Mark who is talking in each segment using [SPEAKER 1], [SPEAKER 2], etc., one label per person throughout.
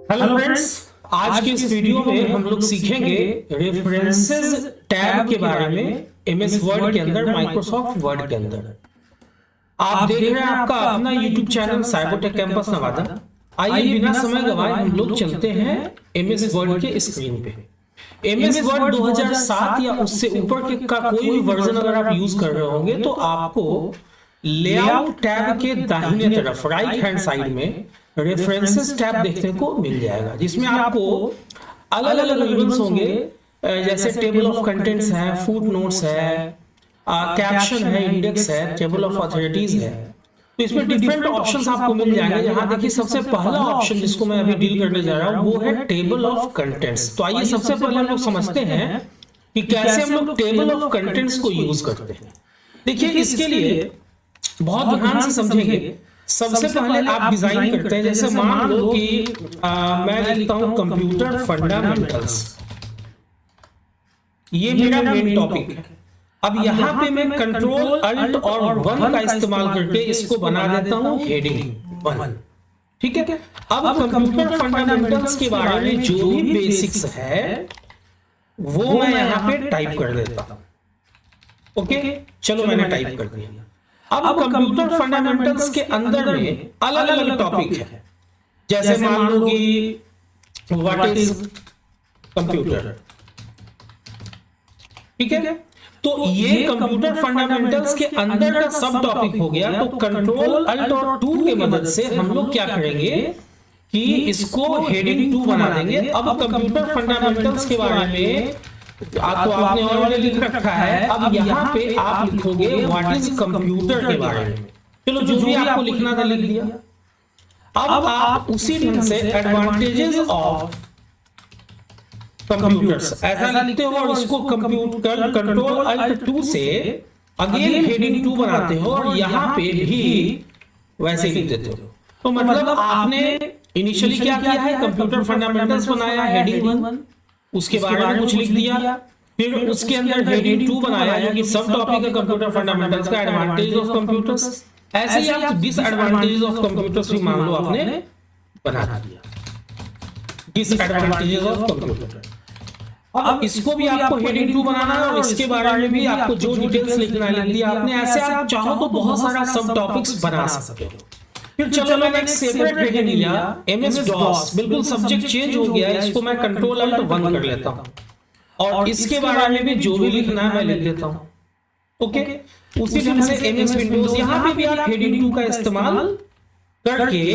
[SPEAKER 1] Hello friends, आज के इस वीडियो में हम लोग सीखेंगे रेफरेंसेस टैब के बारे में एमएस वर्ड के अंदर, माइक्रोसॉफ्ट वर्ड के अंदर। आप देख रहे हैं आपका अपना YouTube channel Cybertech campus Nawada. आइए बिना समय गवाए हम लोग चलते हैं एमएस वर्ड के स्क्रीन पे। एमएस वर्ड 2007 या उससे ऊपर के का कोई भी वर्जन अगर आप यूज कर रहे होंगे तो आपको लेआउट टैब के दाहिने तरफ राइट हैंड साइड में रेफरेंसेस टैब देखने को मिल जाएगा, जिसमें आपको अलग अलग रिबन्स होंगे, जैसे टेबल ऑफ कंटेंट्स है, फुट नोट्स है, कैप्शन है, इंडेक्स है, टेबल ऑफ अथॉरिटीज है। तो इसमें डिफरेंट ऑप्शंस आपको मिल जाएंगे। जहां देखिए सबसे पहला ऑप्शन जिसको मैं अभी डील करने जा रहा हूं वो है टेबल ऑफ कंटेंट्स। तो आइए सबसे पहले हम लोग समझते हैं कि कैसे हम लोग टेबल ऑफ कंटेंट्स को यूज करते हैं। देखिए इसके लिए बहुत ध्यान से समझेंगे। सबसे पहले आप डिजाइन करते हैं, जैसे मान लो कि मैं लिखता हूं कंप्यूटर फंडामेंटल्स, ये मेरा मेन टॉपिक है। अब यहां पे मैं कंट्रोल अल्ट और 1 का इस्तेमाल करके इसको बना देता हूं हेडिंग 1। ठीक है, अब कंप्यूटर फंडामेंटल्स के बारे में जो भी बेसिक्स है वो मैं यहां पे टाइप कर देता हूं। ओके, चलो मैंने टाइप कर दिया। अब कंप्यूटर फंडामेंटल्स के अंदर में अलग अलग टॉपिक है, जैसे मान लो कि व्हाट इज कंप्यूटर। ठीक है, तो ये कंप्यूटर फंडामेंटल्स के अंदर का सब टॉपिक हो गया। तो कंट्रोल अल्ट और 2 के मदद से हम लोग क्या करेंगे कि इसको हेडिंग 2 बना देंगे। अब कंप्यूटर फंडामेंटल्स के बारे में तो आपने ऑलरेडी लिख रखा है। अब यहाँ पे आप लिखोगे व्हाट इज कंप्यूटर के बारे में। चलो जो भी आपको लिखना था लिख दिया। अब आप उसी ढंग से एडवांटेजेस ऑफ कंप्यूटर्स ऐसा लिखते हो और इसको कंप्यूटर कंट्रोल अल्ट 2 से अगेन हेडिंग 2 बनाते हो और यहाँ पे भी वैसे लिख देते हो। तो मतलब आपने इनिशियली क्या किया है, कंप्यूटर फंडामेंटल्स बनाया हेडिंग 1, उसके बारे में कुछ लिख दिया, फिर उसके अंदर हेडिंग 2 बनाया जो कि सब टॉपिक है कंप्यूटर फंडामेंटल्स का, एडवांटेज ऑफ कंप्यूटर्स। ऐसे ही आप डिसएडवांटेजेस ऑफ कंप्यूटर्स भी मान लो आपने बना दिया, डिसएडवांटेजेस ऑफ कंप्यूटर। अब इसको भी आपको हेडिंग 2 बनाना है और इसके बारे में भी आपको जो डिटेल्स लिखना है लिख दिया आपने। ऐसे आप चाहो तो बहुत सारा सब टॉपिक्स बना सकते हो। फिर चलो मैंने एक सेपरेट हेडिंग लिया एमएस डॉस, बिल्कुल सब्जेक्ट चेंज हो गया, इसको मैं कंट्रोल अल्ट 1 कर लेता हूं और इसके बारे में भी जो भी लिखना है मैं लिख देता हूं। ओके, उसी ढंग से एमएस विंडोज, यहां पे भी आप हेडिंग 2 का इस्तेमाल करके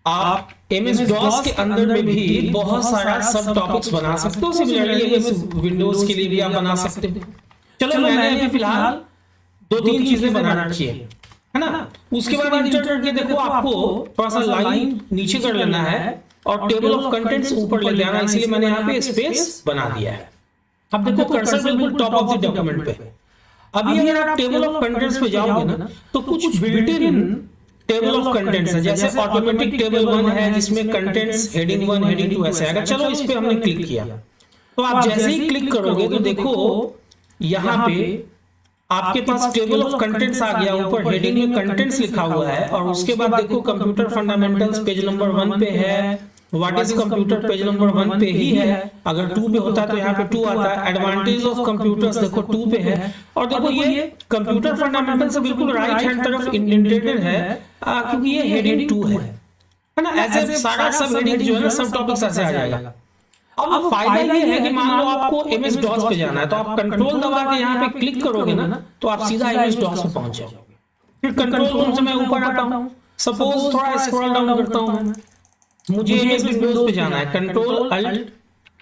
[SPEAKER 1] आप एमएस डॉस के अंदर में भी बहुत सारा सब टॉपिक्स बना सकते हो। सिमिलरली एमएस विंडोज के लिए भी आप बना सकते हो। चलो मैंने अभी फिलहाल 2-3 चीजें बना रखी है ना। उसके बाद इंटर करके देखो आपको थोड़ा सा लाइन नीचे कर लेना है और टेबल ऑफ कंटेंट्स ऊपर ले जाना, इसलिए मैंने यहाँ पे स्पेस बना दिया है। अब देखो कर्सर बिल्कुल टॉप ऑफ द डॉक्यूमेंट पे। अभी अगर आप टेबल ऑफ कंटेंट्स पे जाओगे ना तो कुछ built in table of contents है, जैसे ऑटोमेटिक टेबल 1 है जिसमें कंटेंट्स हेडिंग 1 हेडिंग 2 ऐसे आएगा। चलो इस पे हमने क्लिक किया तो आप जैसे ही क्लिक करोगे तो देखो यहाँ पे आपके पास टेबल ऑफ कंटेंट्स आ गया, ऊपर हेडिंग में कंटेंट्स लिखा हुआ है और उसके बाद देखो कंप्यूटर फंडामेंटल्स पेज नंबर 1 पे है, what is computer page number 1 पे ही है। अगर 2 पे होता तो यहाँ पे 2 आता है। एडवांटेज ऑफ कंप्यूटर्स देखो 2 पे है और देखो ये कंप्यूटर फंडामेंटल्स बिल्कुल राइट हैंड तरफ इंडेंटेड है क्योंकि ये हेडिंग 2 है ना। ऐसे सारा सब हेडिंग जो है ना सब टॉपिक्स ऐसे आ जाएगा। अब फायदा ये है कि मान लो आपको एमएस डॉस पे जाना है तो आप कंट्रोल दबा के यहाँ पे क्लिक करोगे ना तो आप सीधा एमएस डॉस पे पहुंच जाओगे। फिर कंट्रोल रूम से मैं ऊपर आता हूँ, सपोज थोड़ा स्क्रॉल डाउन करता हूँ, मुझे एमएस विंडोज पे जाना है, कंट्रोल अल्ट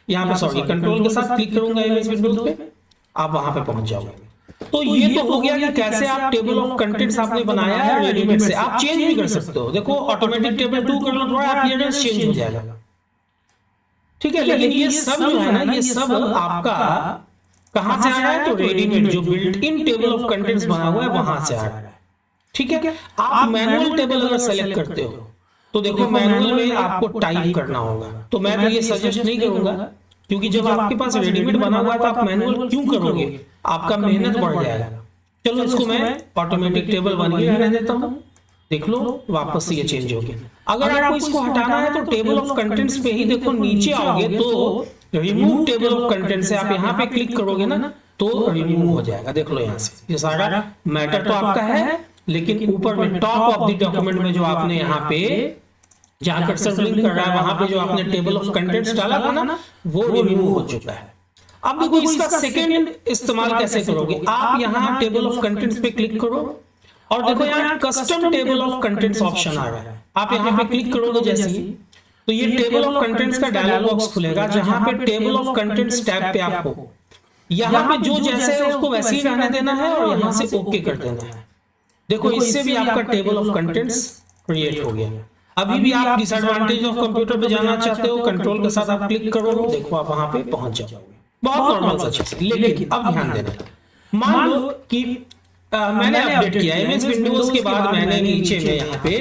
[SPEAKER 1] यहाँ पे सॉरी कंट्रोल के साथ क्लिक करूंगा एमएस विंडोज पे, आप वहां पे पहुंच जाओगे। तो ये तो हो गया कि कैसे आप टेबल ऑफ कंटेंट्स आपने बनाया है रेडीमेड से। आप चेंज भी कर सकते हो, देखो ऑटोमेटिक टेबल 2 कर लो, थोड़ा क्लियरेंस चेंज हो जाएगा। ठीक है, लेकिन ये सब जो है ना ये सब आपका कहां से आ रहा है, तो रेडीमेड जो built in table of contents बना हुआ है वहां से आ रहा है। ठीक है, आप मैनुअल टेबल अगर सेलेक्ट करते हो तो देखो मैनुअल में आपको टाइप करना होगा। तो मैं तो ये सजेस्ट नहीं करूंगा क्योंकि जब आपके पास रेडीमेड बना हुआ है तो आप मैनुअल क्यों करोगे, आपका मेहनत बढ़ जाएगा। चलो इसको मैं ऑटोमेटिक टेबल 1 ही रहने देता हूं। देख लो वापस से ये चेंज हो गया। अगर आपको इसको हटाना है तो टेबल ऑफ कंटेंट्स पे ही देखो नीचे आओगे तो रिमूव टेबल ऑफ कंटेंट्स से आप यहाँ पे क्लिक करोगे ना तो रिमूव हो जाएगा। देख लो यहाँ से ये सारा मैटर तो आपका है, लेकिन ऊपर में टॉप ऑफ द डॉक्यूमेंट में जो आपने यहाँ पे जहां कर्सर लिंक कर रहा है वहां पे जो आपने टेबल ऑफ कंटेंट्स डाला था ना वो रिमूव हो चुका है। अब देखो इसका सेकंड इस्तेमाल कैसे करोगे। आप यहाँ टेबल ऑफ कंटेंट्स पे क्लिक करो और देखो यहाँ custom table of contents option आ रहा है। आप यहाँ पे क्लिक करोगे जैसे ही तो ये टेबल ऑफ कंटेंट्स का डायलॉग बॉक्स खुलेगा जहां पे टेबल ऑफ कंटेंट्स टैब पे आपको यहाँ पे जो जैसे है उसको वैसे ही रहने देना है और यहाँ से ओके कर देना है। देखो इससे भी आपका टेबल ऑफ कंटेंट्स क्रिएट हो गया। अभी भी आप डिसएडवांटेज ऑफ कंप्यूटर पे जाना चाहते हो, कंट्रोल के साथ आप क्लिक करोगे, देखो आप वहां पे पहुंच जाओगे। बहुत नॉर्मल सा चीज है। लेकिन अब ध्यान देना, मान लो कि मैंने अपडेट किया एमएस विंडोज के बाद मैंने नीचे में यहाँ पे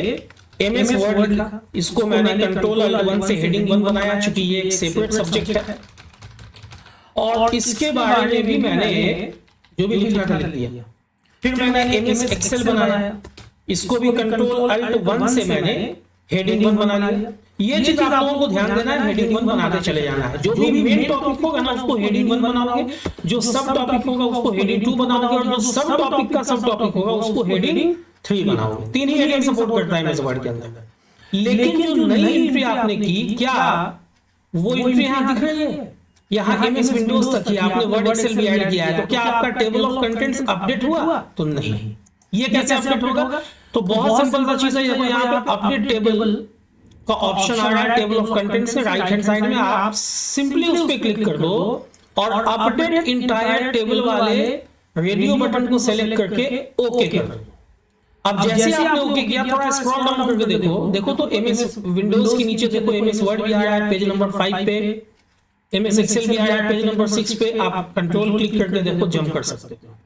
[SPEAKER 1] एमएस वर्ड लिखा, इसको मैंने कंट्रोल अल्ट 1 से हेडिंग 1 बनाया चूंकि ये एक सेपरेट सब्जेक्ट है। और इसके बारे में भी मैंने जो भी लिखा था लिख दिया। फिर मैंने एमएस एक्सेल बनाया, इसको भी कंट्रोल अल्ट 1 से मैंने हेडिंग 1 बना लिया। ये चीज आप लोगों को ध्यान देना है, हेडिंग 1 बनाते चले जाना है। जो भी मेन टॉपिक होगा ना उसको हेडिंग 1 बनाओगे, जो सब टॉपिक होगा उसको हेडिंग 2 बनाओगे और जो सब टॉपिक का सब टॉपिक होगा उसको हेडिंग 3 बनाओगे। 3 ही हेडिंग सपोर्ट करता है एमएस वर्ड के अंदर। लेकिन जो नई एंट्री आपने की, क्या वो एंट्री यहाँ दिख रही है? यहाँ एमएस विंडोज तक ही आपने वर्ड एक्सेल भी ऐड किया है, तो क्या आपका टेबल ऑफ कंटेंट्स अपडेट हुआ? तो नहीं। ये कैसे अपडेट होगा? तो बहुत सिंपल सा चीज है। देखो यहाँ पे अपडेट टेबल का ऑप्शन आ रहा है टेबल ऑफ कंटेंट्स से राइट हैंड साइड में। आप सिंपली उस पे क्लिक कर दो और अपडेट इंटायर टेबल वाले रेडियो बटन को सेलेक्ट करके ओके कर दो। अब जैसे आपने ओके किया, थोड़ा स्क्रॉल डाउन करके देखो तो एमएस विंडोज के नीचे देखो एमएस वर्ड भी आ रहा है पेज नंबर 5 पे, एमएस एक्सेल भी आ रहा है पेज नंबर 6 पे। आप कंट्रोल क्लिक करके देखो जंप कर सकते हो।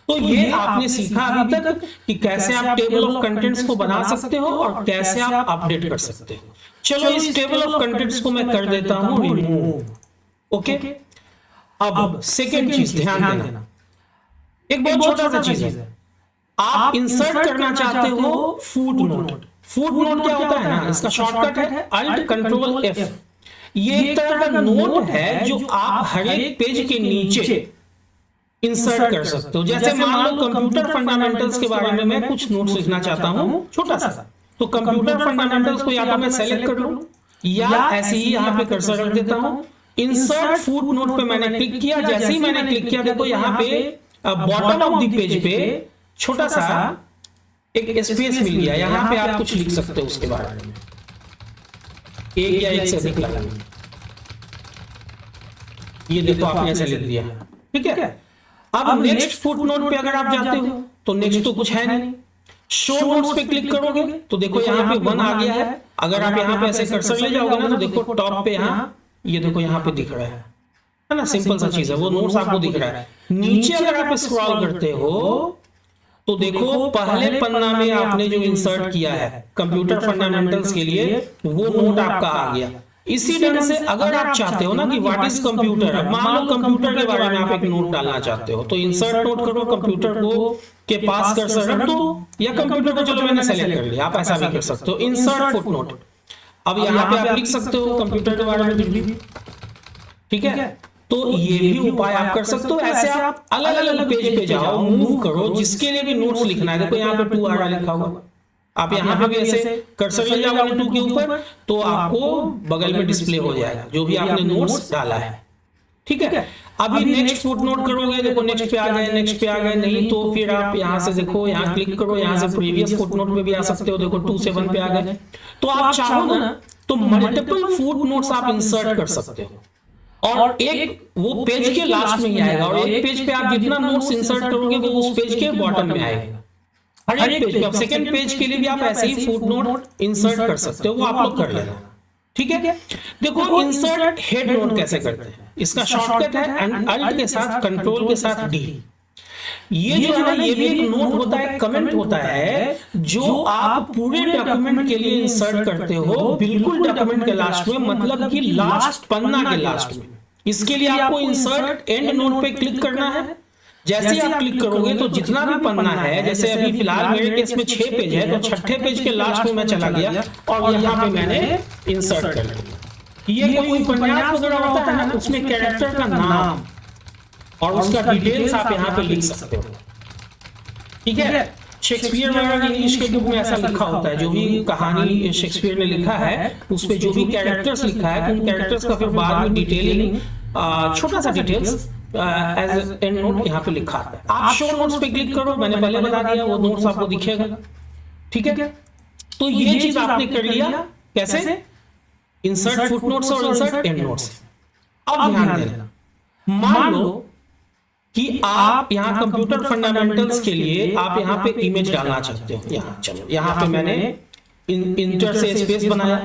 [SPEAKER 1] तो ये आपने सीखा अभी तक कि कैसे आप टेबल ऑफ कंटेंट्स को बना सकते हो और कैसे आप अपडेट कर सकते हो। चलो इस टेबल ऑफ कंटेंट्स को मैं कर देता हूं रिमूव। ओके, अब सेकंड चीज ध्यान देना, एक बहुत छोटा सा चीज है। आप इंसर्ट करना चाहते हो फुटनोट। फुटनोट क्या होता है ना, इसका शॉर्टकट है अल्ट कंट्रोल एफ। ये एक तरह का नोट है जो आप हर एक पेज के नीचे इंसर्ट कर सकते हो। जैसे मान लो कंप्यूटर फंडामेंटल्स के बारे में मैं कुछ नोट्स लिखना चाहता हूं छोटा सा, तो कंप्यूटर फंडामेंटल्स को या तो मैं सेलेक्ट कर लूं या ऐसे ही यहां पे कर्सर रख देता हूं। इंसर्ट फुटनोट पे मैंने क्लिक किया, जैसे ही मैंने क्लिक किया देखो यहां पे बॉटम ऑफ द पेज पे छोटा सा एक स्पेस मिल गया। यहां पे आप कुछ लिख सकते हो उसके बारे में, एक या एक से अधिक लाइन। ये देखो आपने ऐसे लिख दिया, ठीक है। अब नेक्स्ट फुटनोट पे अगर आप जाते हो तो नेक्स्ट तो कुछ है नहीं। शो नोट्स पे क्लिक करोगे तो देखो यहाँ पे 1 आ गया है। अगर आप यहाँ पे ऐसे कर्सर ले जाओगे ना तो देखो टॉप पे यहाँ ये देखो यहाँ पे दिख रहा है ना। सिंपल सा चीज है, वो नोट्स आपको दिख रहा है। नीचे अगर आप स्क्रॉल करते हो तो देखो पहले पन्ना में आपने जो इंसर्ट किया है कंप्यूटर फंडामेंटल्स के लिए वो नोट आपका आ गया। इसी ढंग से अगर आप चाहते हो ना कि व्हाट इज कंप्यूटर, मान लो कंप्यूटर के बारे में आप एक नोट डालना चाहते हो तो इंसर्ट नोट करो, कंप्यूटर को के पास कर्सर रख दो या कंप्यूटर को चलो मैंने सेलेक्ट कर लिया, आप ऐसा भी कर सकते हो। इंसर्ट फुटनोट, अब यहाँ पे आप लिख सकते हो कंप्यूटर के बारे में भी, ठीक है। तो ये भी उपाय आप कर सकते हो। ऐसे आप अलग अलग पेज पे जाओ, मूव करो, जिसके लिए भी नोट्स लिखना है। देखो यहाँ पे 2 आ रहा लिखा हुआ, आप यहाँ पे भी ऐसे कर्सर ले जाओगे 2 के ऊपर तो आपको बगल में डिस्प्ले हो जाएगा जो भी आपने नोट्स डाला है, ठीक है। अभी नेक्स्ट फुटनोट करोगे, देखो नेक्स्ट पे आ गए, नेक्स्ट पे आ गए, नहीं तो फिर आप यहाँ से देखो यहाँ क्लिक करो, यहाँ से प्रीवियस फुटनोट में भी आ सकते हो। देखो 2 से 1 पे आ गए। तो आप चाहो ना तो मल्टीपल फुटनोट्स आप इंसर्ट कर सकते हो और एक वो पेज के लास्ट में ही आएगा और एक पेज पे आप जितना नोट्स इंसर्ट करोगे वो उस पेज के बॉटम में आएगा। हर एक पेज पे, अब सेकंड पेज के लिए भी आप ऐसे ही फुटनोट इंसर्ट कर सकते हो, वो आप लोग कर लेना, ठीक है। देखो इंसर्ट हेड नोट कैसे करते हैं, इसका शॉर्टकट है अल्ट के साथ कंट्रोल के साथ डी। ये जो है ना ये भी एक नोट होता है, कमेंट होता है जो आप पूरे डॉक्यूमेंट के लिए इंसर्ट करते हो बिल्कुल डॉक्यूमेंट के लास्ट में, मतलब कि लास्ट पन्ना के लास्ट में। इसके लिए आपको इंसर्ट एंड नोट पे क्लिक करना है। जैसे ही आप क्लिक करोगे तो जितना भी पन्ना है, जैसे अभी फिलहाल मेरे केस में 6 पेज है, तो छठे पेज के लास्ट में मैं चला गया और यहाँ पे मैंने इंसर्ट कर दिया। ये कोई उपन्यास वगैरह होता है ना, उसमें कैरेक्टर का नाम और उसका डिटेल्स आप यहाँ पे लिख सकते हो, ठीक है। शेक्सपियर वगैरह की इंग्लिश के बुक में ऐसा लिखा होता है, जो भी कहानी शेक्सपियर ने लिखा है उस पे जो भी कैरेक्टर्स लिखा है, उन कैरेक्टर्स का फिर बाद में डिटेलिंग, छोटा सा डिटेल्स एज एंड नोट यहाँ पे लिखा है। आप शो नोट्स पे क्लिक करो, मैंने पहले बता दिया, वो नोट्स आपको दिखेगा, ठीक है। तो ये चीज आपने कर लिया, कैसे? इंसर्ट फुटनोट्स और इंसर्ट एंड नोट्स। अब ध्यान देना, मान लो कि आप यहाँ कंप्यूटर फंडामेंटल्स के लिए आप यहाँ पे इमेज डालना चाहते हो। यहाँ चलो, यहाँ पे मैंने इंटर से स्पेस बनाया।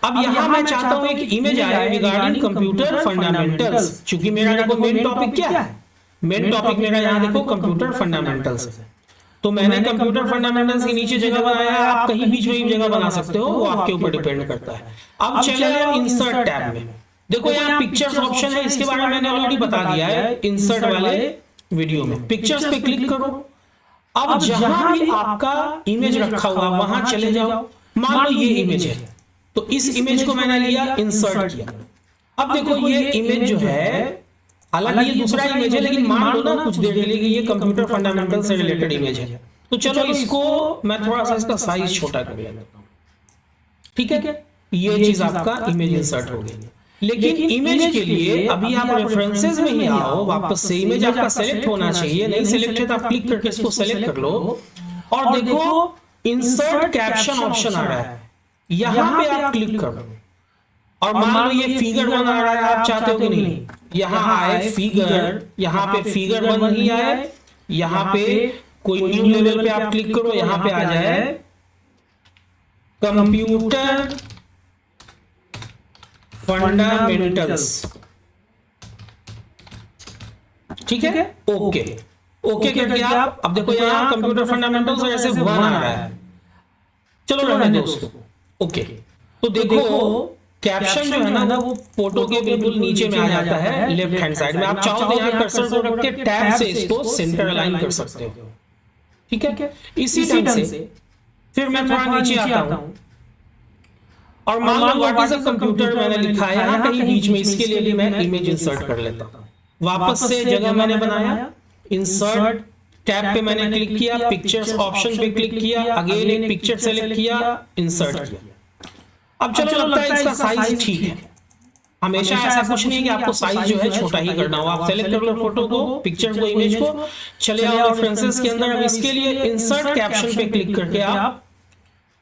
[SPEAKER 1] अब यहाँ मैं चाहता हूँ एक इमेज आए रिगार्डिंग कंप्यूटर फंडामेंटल्स, क्योंकि मेरा देखो मेन टॉपिक क्या है, मेन टॉपिक मेरा यहाँ देखो कंप्यूटर फंडामेंटल्स है। तो मैंने कंप्यूटर फंडामेंटल्स के नीचे जगह बनाया है, आप कहीं बीच में जगह बना सकते हो, वो आपके ऊपर डिपेंड करता है। अब चले जाओ इंसर्ट टैब में, देखो यहाँ पिक्चर्स ऑप्शन है, इसके बारे में मैंने ऑलरेडी बता दिया है इंसर्ट वाले वीडियो में। पिक्चर्स पे क्लिक करो, अब जहां भी आपका इमेज रखा हुआ वहां चले जाओ। मान लो ये इमेज है, तो इस इमेज को मैंने लिया, इंसर्ट किया। अब देखो ये इमेज जो है, हालांकि ये दूसरा इमेज है, लेकिन मान लो ना कुछ देर के लिए कि ये कंप्यूटर फंडामेंटल से रिलेटेड इमेज है, तो चलो इसको मैं थोड़ा सा इसका साइज छोटा कर लेता हूं, ठीक है। ये चीज आपका इमेज इंसर्ट हो गई। लेकिन इमेज के लिए अभी आप रेफरेंसेस में ही आओ, वापस से इमेज आपका सेलेक्ट होना चाहिए, नहीं सेलेक्ट है तो आप क्लिक करके इसको सेलेक्ट कर लो और देखो इंसर्ट कैप्शन ऑप्शन आ रहा है, यहां पे आप क्लिक करो और मान लो ये फिगर 1 आ रहा है, आप चाहते हो कि नहीं यहां आए फिगर, यहां पे फिगर 1 नहीं आए, यहां पे कोई न्यू लेवल पे आप क्लिक करो, यहां पे आ जाए कंप्यूटर फंडामेंटल्स, ठीक है। ओके ओके करके आप अब देखो यहाँ कंप्यूटर फंडामेंटल्स ऐसे 1 आ रहा है, चलो रहने दो उसको। ओके, तो देखो कैप्शन जो है ना वो फोटो के बिल्कुल नीचे में आ जाता है लेफ्ट हैंड साइड में। आप चाहो तो यहाँ कर्सर को रख के टैब से इसको सेंटर अलाइन कर सकते हो, ठीक है। इसी ढंग से फिर मैं थोड़ा नीचे आता हूं और मान लो व्हाट इज अ कंप्यूटर मैंने लिखा है यहाँ कहीं बीच में, इसके लिए भी मैं इमेज इंसर्ट कर लेता हूँ। वापस से जगह मैंने बनाया, इंसर्ट टैब पे मैंने क्लिक किया, पिक्चर्स ऑप्शन पे क्लिक किया, अगेन एक पिक्चर सेलेक्ट किया, इंसर्ट किया। अब चलो लगता है इसका साइज ठीक है, हमेशा ऐसा कुछ नहीं है कि आपको साइज जो है छोटा ही करना हो। आप सेलेक्ट कर लो फोटो को, पिक्चर को, इमेज को, चले आओ रेफरेंसेस के अंदर। अब इसके लिए इंसर्ट कैप्शन पे क्लिक करके आप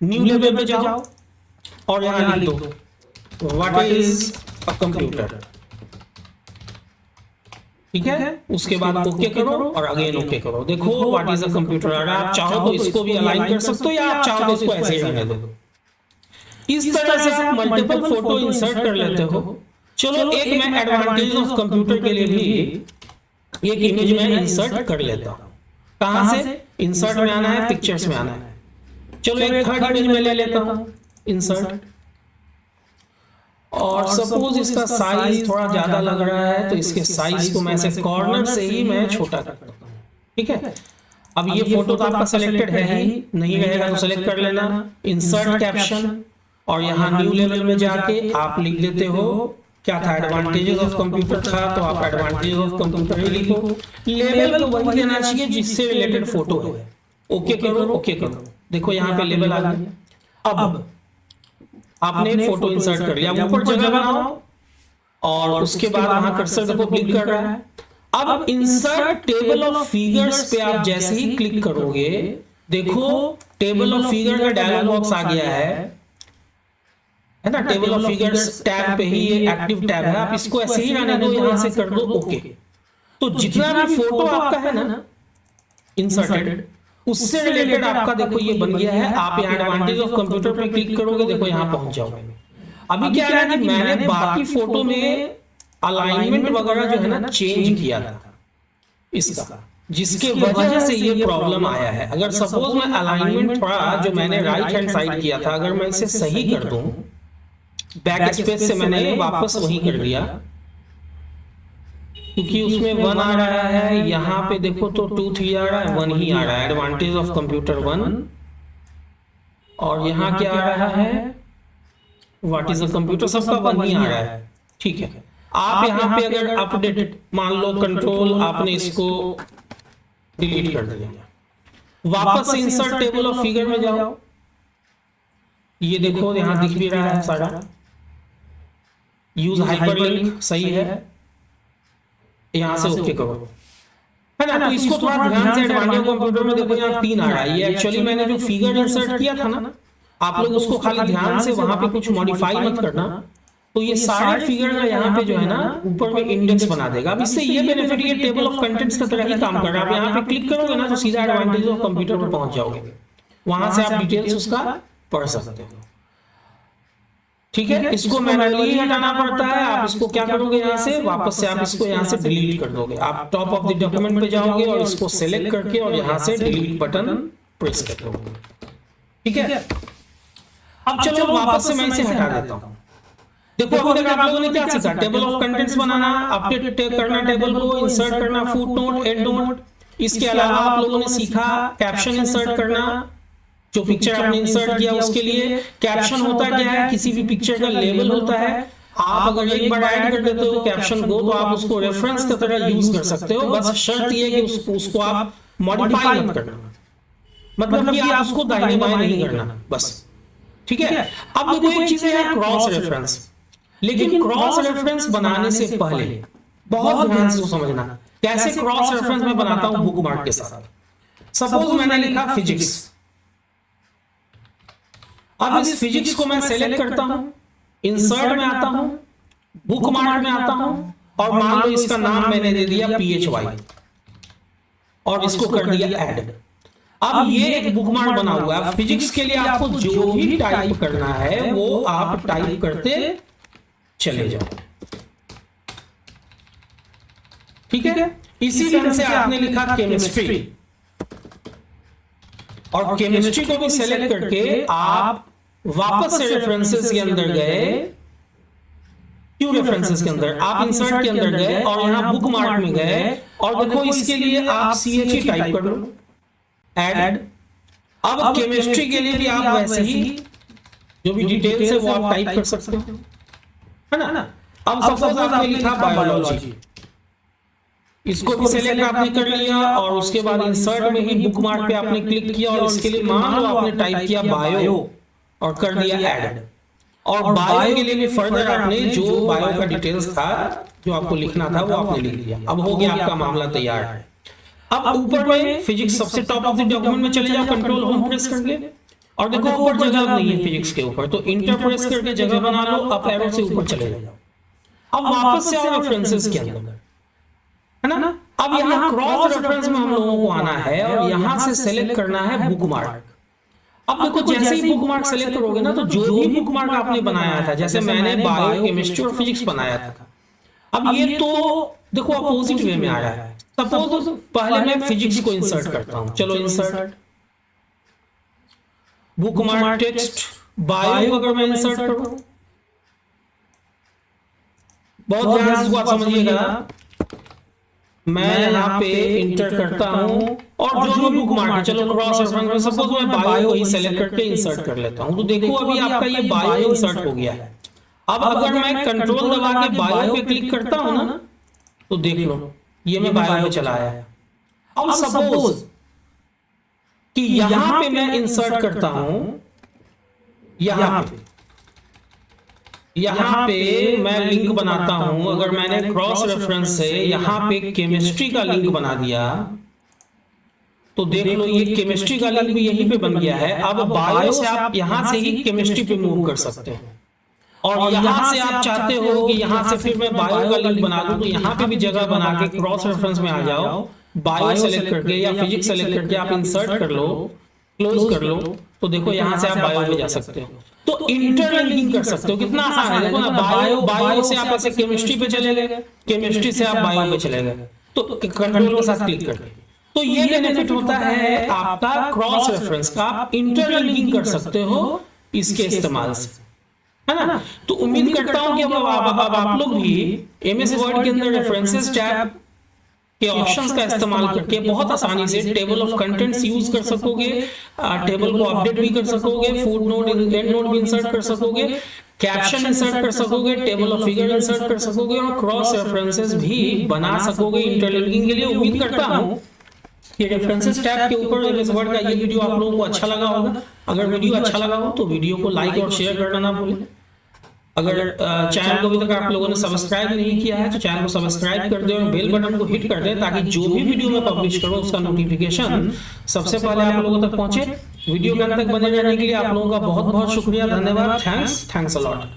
[SPEAKER 1] न्यू लेवल पे जाओ और यहां लिख दो व्हाट इज अ कंप्यूटर, ठीक है। उसके बाद ओके करो और अगेन ओके करो। देखो व्हाट इज अ कंप्यूटर, अगर आप चाहो तो इसको भी अलाइन कर सकते हो या आप चाहो तो इसको ऐसे ही रहने दो। इस तरह से आप मल्टीपल फोटो इंसर्ट कर लेते हो। चलो एक मैं एडवांटेज ऑफ कंप्यूटर के लिए भी एक इमेज में इंसर्ट कर लेता हूं। कहां से? इंसर्ट में आना है, पिक्चर्स में आना है। चलो एक थर्ड इमेज में ले लेता हूं इंसर्ट, और सपोज इसका साइज थोड़ा ज्यादा लग रहा है तो इसके साइज को मैं ऐसे कॉर्नर से ही मैं छोटा करता हूं, ठीक है। अब ये फोटो तो आपका सिलेक्टेड है ही, नहीं रहेगा तो सिलेक्ट कर लेना, इंसर्ट कैप्शन, और यहाँ न्यू लेवल में जाके आप लिख देते हो क्या था, एडवांटेजेस ऑफ कंप्यूटर था तो आप एडवांटेजेस ऑफ कंप्यूटर ही लिखो। लेवल तो वही देना चाहिए जिससे रिलेटेड फोटो है। ओके करो, ओके करो, देखो यहाँ पे लेवल आ गया। अब आपने फोटो इंसर्ट कर लिया, ऊपर जगह बनाओ और उसके बाद वहां कर्सर देखो क्लिक कर रहा है। अब इंसर्ट टेबल ऑफ फिगर्स पे आप जैसे ही क्लिक करोगे, देखो टेबल ऑफ फिगर का डायलॉग बॉक्स आ गया है ना। टेबल ऑफ फिगर्स टैब पे ही ये एक्टिव टैब है, आप इसको ऐसे ही रहने दो, यहां से कर दो ओके। तो जितना भी फोटो आपका है ना इंसर्टेड, उससे रिलेटेड आपका देखो ये बन गया है। आप यहाँ एडवांटेज ऑफ कंप्यूटर पे क्लिक करोगे, देखो यहाँ पहुंच जाओगे। अभी क्या है कि मैंने बाकी फोटो में अलाइनमेंट वगैरह जो है ना चेंज किया था इसका, जिसके वजह से ये प्रॉब्लम आया है। अगर सपोज मैं अलाइनमेंट थोड़ा जो मैंने राइट हैंड साइड किया था, अगर मैं इसे सही कर दूं, बैक स्पेस से मैंने वापस वही कर दिया, क्योंकि उसमें 1 आ रहा है, यहाँ पे देखो तो 2 3 आ रहा है, 1 ही आ रहा है। Advantage of computer 1। और यहाँ क्या आ रहा है, व्हाट इज अ कंप्यूटर, सबका 1 ही आ रहा है। ठीक है, आप यहाँ पे अगर अपडेट मान लो कंट्रोल आपने इसको डिलीट कर दिया, वापस से इंसर्ट टेबल ऑफ फिगर में जाओ, ये देखो यहाँ दिख भी रहा है सारा, यूज हाइपरलिंक सही है, यहां से ओके करो, है ना। तो इसको थोड़ा ध्यान से एडवांटेज कंप्यूटर में देखो, यहाँ 3 आ रहा है। ये एक्चुअली मैंने जो फिगर इंसर्ट किया था ना, आप लोग उसको खाली ध्यान से वहां पे कुछ मॉडिफाई मत करना, तो ये सारे फिगर का यहाँ पे जो है ना ऊपर में इंडेक्स बना देगा। अब इससे ये बेनिफिट, ये टेबल ऑफ कंटेंट्स का तरह ही काम कर रहा है। आप यहाँ पे क्लिक करोगे ना तो सीधा एडवांटेज ऑफ कंप्यूटर पर पहुंच जाओगे, वहां से आप डिटेल्स उसका पढ़ सकते हो। ठीक है, इसको मैनुअली हटाना पड़ता है। आप इसको क्या करोगे, यहाँ से वापस से आप इसको यहाँ से डिलीट कर दोगे। आप टॉप ऑफ द डॉक्यूमेंट पे जाओगे और इसको सेलेक्ट करके और यहाँ से डिलीट बटन प्रेस कर दोगे। ठीक है, अब चलो वापस से मैं इसे हटा देता हूँ। देखो अभी तक आप लोगों ने क्या सीखा, table of contents banana, update करना टेबल को, इंसर्ट करना फुटनोट, एंडनोट। इसके अलावा आप लोगों ने सीखा कैप्शन इंसर्ट करना, जो पिक्चर आपने इंसर्ट किया उसके लिए। कैप्शन होता क्या है, किसी भी पिक्चर का लेबल होता है। आप अगर एक बार ऐड कर देते हो कैप्शन को तो आप उसको रेफरेंस की तरह यूज कर सकते हो, बस शर्त ये है कि उसको आप मॉडिफाई मत करना, मतलब कि आप उसको दाहिने बाएं नहीं करना बस। ठीक है, अब देखो एक चीज है क्रॉस रेफरेंस, लेकिन क्रॉस रेफरेंस बनाने से पहले बहुत ध्यान से समझना कैसे क्रॉस रेफरेंस मैं बनाता हूं बुकमार्क के साथ। सपोज मैंने लिखा फिजिक्स, अब इस फिजिक्स को मैं सेलेक्ट करता हूं, इंसर्ट में आता हूं, बुकमार्क में आता हूं और मान लो इसका नाम मैंने दे दिया PHY और इसको कर दिया ऐड। अब ये एक बुकमार्क बना हुआ है। फिजिक्स के लिए आपको जो भी टाइप करना है वो आप टाइप करते चले जाओ। ठीक है, इसी तरह से आपने लिखा केमिस्ट्री और केमिस्ट्री को भी सेलेक्ट करके आप वापस से रेफरेंसेस के अंदर गए, क्यों रेफरेंसेस के अंदर आप इंसर्ट के अंदर गए और यहां बुकमार्क में गए और देखो इसके लिए आप CHE टाइप कर लो, ऐड। अब केमिस्ट्री के लिए भी आप वैसे ही जो भी डिटेल्स है वो आप टाइप कर सकते हो, है ना। अब सपोज आपने लिखा बायोलॉजी, इसको भी सेलेक्ट आपने कर लिया और उसके बाद इंसर्ट में ही बुकमार्क पे आपने क्लिक किया और इसके लिए मान लो आपने टाइप किया बायो और कर दिया ऐड। और बायो के लिए भी फर्दर आपने जो बायो का डिटेल्स था जो आपको लिखना था वो आपने लिख दिया। अब हो गया आपका मामला तैयार है। अब ऊपर में फिजिक्स सबसे टॉप ऑफ द डॉक्यूमेंट में चले जाओ, कंट्रोल होम प्रेस करके और देखो ऊपर जगह नहीं है फिजिक्स के ऊपर, तो इंटर प्रेस करके जगह बना लो, अप एरो से ऊपर चले जाओ। अब वापस से आओ रेफरेंसेस के अंदर, है ना। अब यहाँ क्रॉस रेफरेंस में हम लोगों को आना है और यहाँ से सेलेक्ट करना है बुकमार्क। अब देखो जैसे ही बुकमार्क सेलेक्ट करोगे ना तो जो भी बुकमार्क आपने बनाया था, जैसे मैंने बायो केमिस्ट्री और फिजिक्स बनाया था, अब ये तो देखो अपोजिट वे में आ रहा है। सपोज पहले मैं फिजिक्स को इंसर्ट करता हूं, चलो इंसर्ट बुकमार्क टेक्स्ट बायो अगर मैं इंसर्ट करूं, बहुत ध्यान से आप समझिएगा, मैं यहाँ पे इंटर करता हूं और जो भी बुकमार्क है, चलो क्रॉस रेफरेंस में सपोज मैं बायो ही सेलेक्ट करके इंसर्ट कर लेता हूं, तो देखो अभी आपका ये बायो इंसर्ट हो गया है। अब अगर मैं कंट्रोल दबा के बायो पे क्लिक करता हूं ना तो देख लो ये मैं बायो में चला आया। अब सपोज कि यहां पे मैं इंसर्ट करता हूं, यहां पे मैं लिंक बनाता हूं, अगर मैंने क्रॉस रेफरेंस से यहां पे केमिस्ट्री का लिंक बना दिया तो देख लो ये केमिस्ट्री का लिंक भी यहीं पे बन गया है। अब बायो से आप यहां से ही केमिस्ट्री पे मूव कर सकते हो और यहां से आप चाहते हो कि यहां से फिर मैं बायो का लिंक बना दूं, तो यहां पे भी जगह बना के क्रॉस रेफरेंस में आ जाओ, बायो सेलेक्ट करके या फिजिक्स सेलेक्ट करके आप इंसर्ट कर लो, क्लोज कर लो, तो देखो यहां से आप बायो में जा सकते हो। तो इंटरलिंकिंग कर सकते हो, कितना आसान है। देखो ना, बायो से आप ऐसे केमिस्ट्री पे चले गए, केमिस्ट्री से आप बायो पे चले गए, तो कंट्रोल के साथ क्लिक करके। तो ये बेनिफिट होता है आपका क्रॉस रेफरेंस का, आप इंटरलिंकिंग कर सकते हो इसके इस्तेमाल से, है ना। तो उम्मीद करता हूं कि अब आप लोग भी एमएस वर्ड के अंदर रेफरेंसेस टैब के ऑप्शंस का इस्तेमाल करके बहुत आसानी से टेबल ऑफ कंटेंट्स यूज कर सकोगे, टेबल को अपडेट भी कर सकोगे, फुट नोट एंड नोट भी इंसर्ट कर सकोगे, कैप्शन इंसर्ट कर सकोगे, टेबल ऑफ फिगर इंसर्ट कर सकोगे और क्रॉस रेफरेंसेस भी बना सकोगे इंटरलिंकिंग के लिए। उम्मीद करता हूं कि रेफरेंसेस टैब के ऊपर एमएस वर्ड का ये वीडियो आप लोगों को अच्छा लगा होगा। अगर वीडियो अच्छा लगा हो तो वीडियो को लाइक और शेयर करना ना भूलें। अगर चैनल को अभी तक आप लोगों ने सब्सक्राइब नहीं किया है तो चैनल को सब्सक्राइब कर दें और बेल बटन को हिट कर दें ताकि जो भी वीडियो मैं पब्लिश करूं उसका नोटिफिकेशन सबसे पहले आप लोगों तक पहुंचे। वीडियो के अंत तक बने रहने के लिए आप लोगों का बहुत बहुत शुक्रिया, धन्यवाद, थैंक्स अ लॉट।